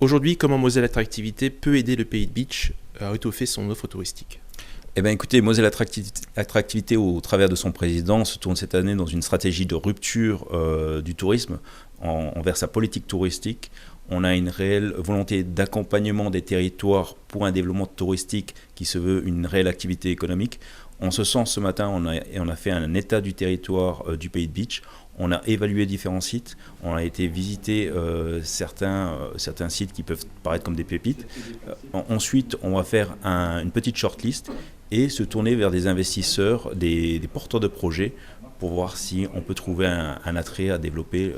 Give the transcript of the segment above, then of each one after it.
Aujourd'hui, comment Moselle Attractivité peut aider le Pays de Beach à étoffer son offre touristique? Eh bien, écoutez, Moselle Attractivité, au travers de son président, se tourne cette année dans une stratégie de rupture du tourisme envers sa politique touristique. On a une réelle volonté d'accompagnement des territoires pour un développement touristique qui se veut une réelle activité économique. En ce sens, ce matin, on a fait un état du territoire du Pays de Beach. On a évalué différents sites, on a été visiter certains sites qui peuvent paraître comme des pépites. Ensuite, on va faire une petite shortlist et se tourner vers des investisseurs, des porteurs de projets pour voir si on peut trouver un attrait à développer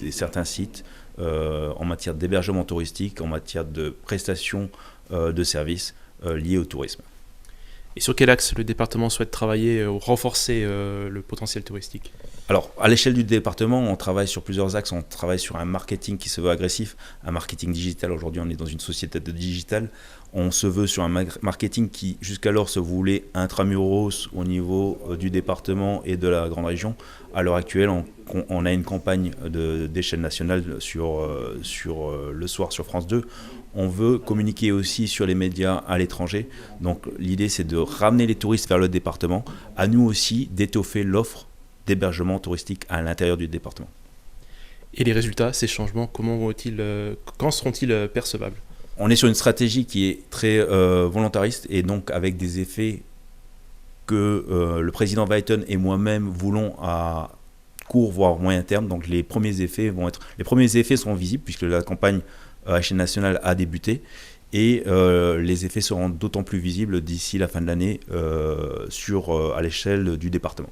certains sites en matière d'hébergement touristique, en matière de prestations de services liés au tourisme. Et sur quel axe le département souhaite travailler ou renforcer le potentiel touristique? Alors, à l'échelle du département, on travaille sur plusieurs axes. On travaille sur un marketing qui se veut agressif, un marketing digital. Aujourd'hui, on est dans une société de digital. On se veut sur un marketing qui, jusqu'alors, se voulait intramuros au niveau du département et de la grande région. À l'heure actuelle, on a une campagne d'échelle nationale sur le soir sur France 2. On veut communiquer aussi sur les médias à l'étranger. Donc, l'idée, c'est de ramener les touristes vers le département. À nous aussi d'étoffer l'offre d'hébergement touristique à l'intérieur du département. Et les résultats, ces changements, quand seront-ils percevables? On est sur une stratégie qui est très volontariste et donc avec des effets que le président Weiten et moi-même voulons à court voire moyen terme. Donc les premiers effets seront visibles puisque la campagne à l'échelle nationale a débuté et les effets seront d'autant plus visibles d'ici la fin de l'année à l'échelle du département.